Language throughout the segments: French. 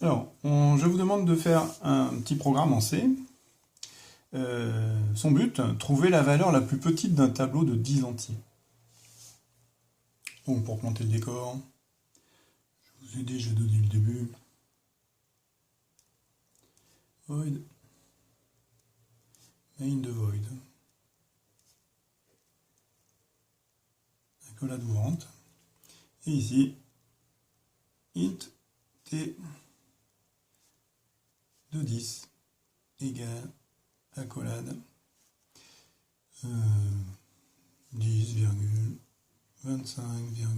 Alors, je vous demande de faire un petit programme en C. Son but, trouver la valeur la plus petite d'un tableau de 10 entiers. Donc, pour planter le décor, je vous ai déjà donné le début. Void. Main de void. Accolade ouvrante. Et ici, int t de 10 égale accolade 10,25, bien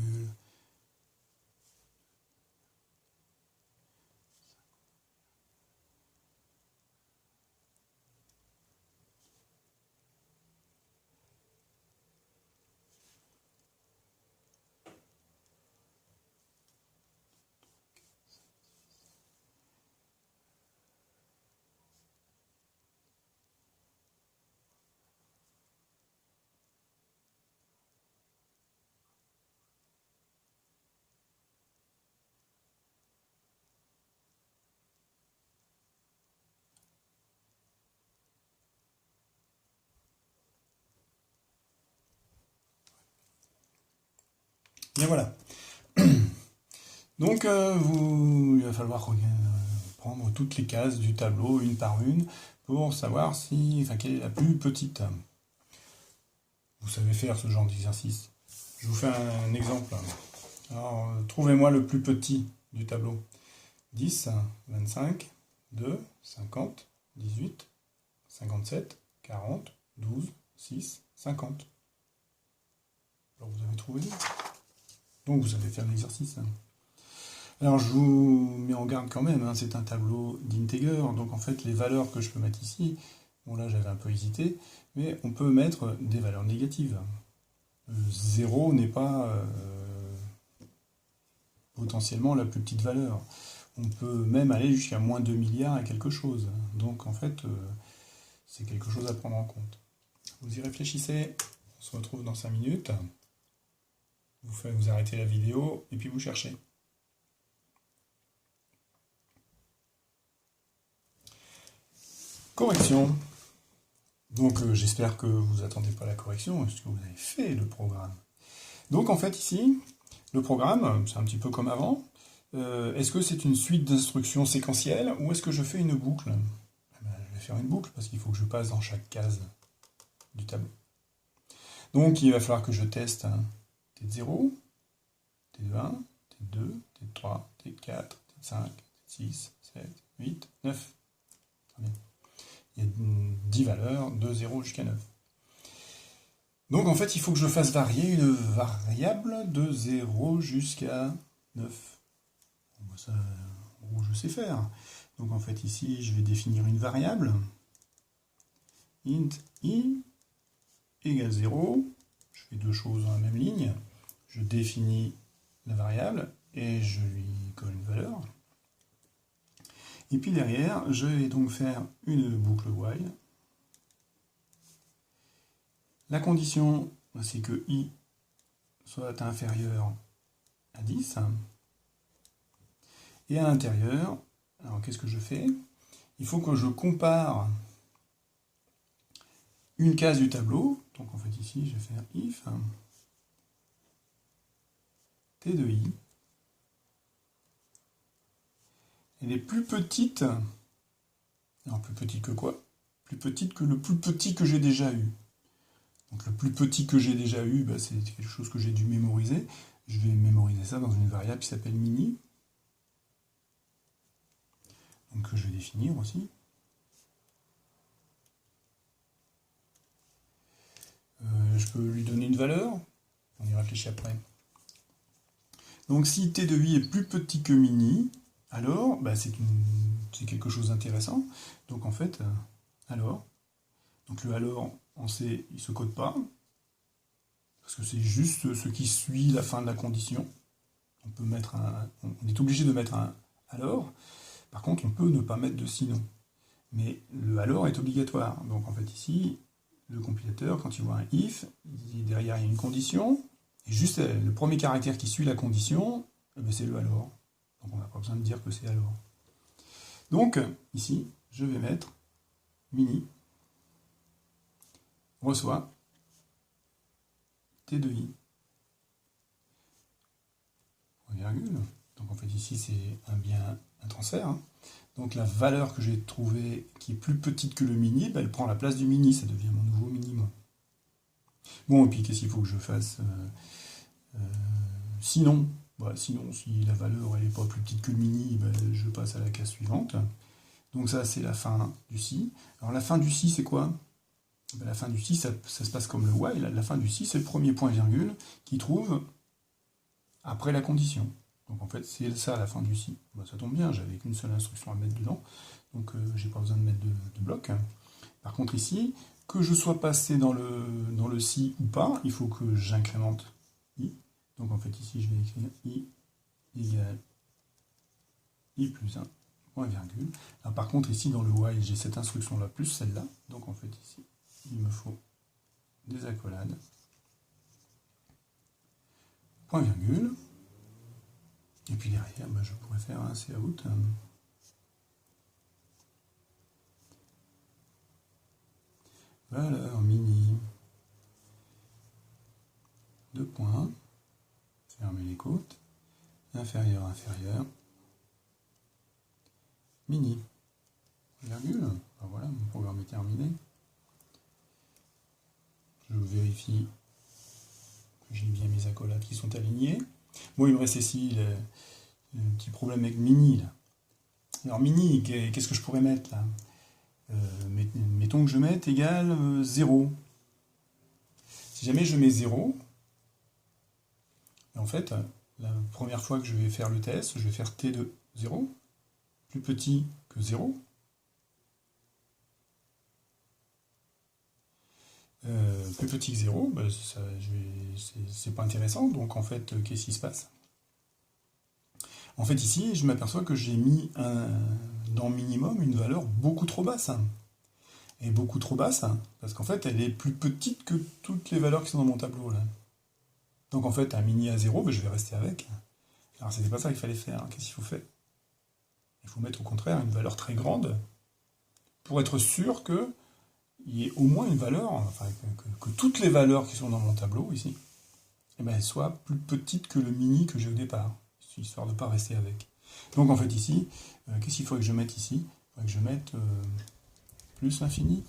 voilà. Donc, il va falloir prendre toutes les cases du tableau une par une pour savoir quelle est la plus petite. Vous savez faire ce genre d'exercice. Je vous fais un exemple. Alors, trouvez-moi le plus petit du tableau. 10, 25, 2, 50, 18, 57, 40, 12, 6, 50. Alors, vous avez trouvé. Donc, vous savez faire l'exercice. Alors, je vous mets en garde quand même, c'est un tableau d'integer, donc en fait, les valeurs que je peux mettre ici, bon là, j'avais un peu hésité, mais on peut mettre des valeurs négatives. 0 n'est pas potentiellement la plus petite valeur. On peut même aller jusqu'à moins 2 milliards et quelque chose. Donc, en fait, c'est quelque chose à prendre en compte. Vous y réfléchissez, on se retrouve dans 5 minutes. Vous arrêtez la vidéo, et puis vous cherchez. Correction. Donc j'espère que vous n'attendez pas la correction, parce que vous avez fait le programme. Donc en fait ici, le programme, c'est un petit peu comme avant. Est-ce que c'est une suite d'instructions séquentielles, ou est-ce que je fais une boucle? Je vais faire une boucle, parce qu'il faut que je passe dans chaque case du tableau. Donc il va falloir que je teste T0, T1, T2, T3, T4, T5, T6, 7, 8, 9. Très bien. Il y a 10 valeurs, de 0 jusqu'à 9. Donc en fait, il faut que je fasse varier une variable de 0 jusqu'à 9. Bon, ça, je sais faire. Donc en fait, ici, je vais définir une variable. Int i égale 0. Je fais deux choses dans la même ligne. Je définis la variable et je lui colle une valeur. Et puis derrière, je vais donc faire une boucle while. La condition, c'est que i soit inférieur à 10. Et à l'intérieur, alors qu'est-ce que je fais? Il faut que je compare une case du tableau. Donc en fait ici, je vais faire if t de i. Elle est plus petite. Alors plus petite que quoi? Plus petite que le plus petit que j'ai déjà eu. Donc le plus petit que j'ai déjà eu, c'est quelque chose que j'ai dû mémoriser. Je vais mémoriser ça dans une variable qui s'appelle mini. Donc que je vais définir aussi. Je peux lui donner une valeur. On y réfléchit après. Donc si t de i est plus petit que mini, alors c'est quelque chose d'intéressant. Donc en fait, alors, donc le alors en C, il ne se code pas, parce que c'est juste ce qui suit la fin de la condition. On est obligé de mettre un alors. Par contre, on peut ne pas mettre de sinon. Mais le alors est obligatoire. Donc en fait ici, le compilateur, quand il voit un if, derrière il y a une condition, et juste le premier caractère qui suit la condition, c'est le alors. Donc on n'a pas besoin de dire que c'est alors. Donc, ici, je vais mettre mini reçoit T2i. Virgule. Donc en fait ici c'est bien un transfert. Hein. Donc la valeur que j'ai trouvée qui est plus petite que le mini, elle prend la place du mini, ça devient mon nouveau minimum. Bon, et puis qu'est-ce qu'il faut que je fasse sinon, sinon, si la valeur n'est pas plus petite que le mini, je passe à la case suivante. Donc ça c'est la fin du si. Alors la fin du si c'est quoi? La fin du si, ça se passe comme le while. La fin du si, c'est le premier point virgule qui trouve après la condition. Donc en fait, c'est ça la fin du si. Ça tombe bien, j'avais qu'une seule instruction à mettre dedans, donc j'ai pas besoin de mettre de bloc. Par contre ici, que je sois passé dans le si ou pas, il faut que j'incrémente i. Donc en fait ici, je vais écrire i égale i plus 1, point virgule. Alors, par contre ici, dans le while, j'ai cette instruction-là plus celle-là. Donc en fait ici, il me faut des accolades, point virgule. Et puis derrière, je pourrais faire un cout. Valeur mini. Deux points. Fermer les côtes. Inférieur, inférieur. Mini. Virgule. Voilà, mon programme est terminé. Je vérifie que j'ai bien mes accolades qui sont alignées. Bon, il me reste ici le petit problème avec mini. Là. Alors mini, qu'est-ce que je pourrais mettre là? Mettons que je mette égal 0. Si jamais je mets 0, en fait, la première fois que je vais faire le test, je vais faire t de 0, plus petit que 0. Plus petit que 0, c'est pas intéressant, donc en fait, qu'est-ce qui se passe? En fait, ici, je m'aperçois que j'ai mis dans minimum une valeur beaucoup trop basse. Et beaucoup trop basse, parce qu'en fait, elle est plus petite que toutes les valeurs qui sont dans mon tableau. Là. Donc en fait, un mini à 0, je vais rester avec. Alors c'était pas ça qu'il fallait faire. Qu'est-ce qu'il faut faire? Il faut mettre au contraire une valeur très grande pour être sûr que il y ait au moins une valeur, enfin, que toutes les valeurs qui sont dans mon tableau ici, elles soient plus petites que le mini que j'ai au départ, histoire de ne pas rester avec. Donc en fait ici, qu'est-ce qu'il faudrait que je mette ici? Il faudrait que je mette plus l'infini.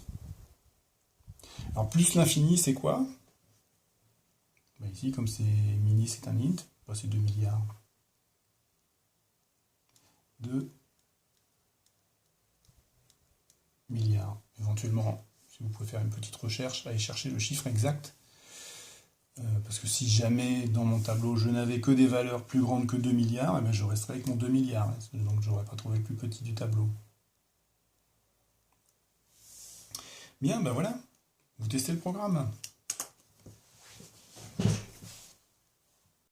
Alors plus l'infini, c'est quoi? Ici, comme c'est mini, c'est un int, c'est 2 milliards. 2 milliards. Éventuellement, si vous pouvez faire une petite recherche, allez chercher le chiffre exact. Parce que si jamais dans mon tableau je n'avais que des valeurs plus grandes que 2 milliards, je resterais avec mon 2 milliards. Donc je n'aurais pas trouvé le plus petit du tableau. Bien, voilà. Vous testez le programme.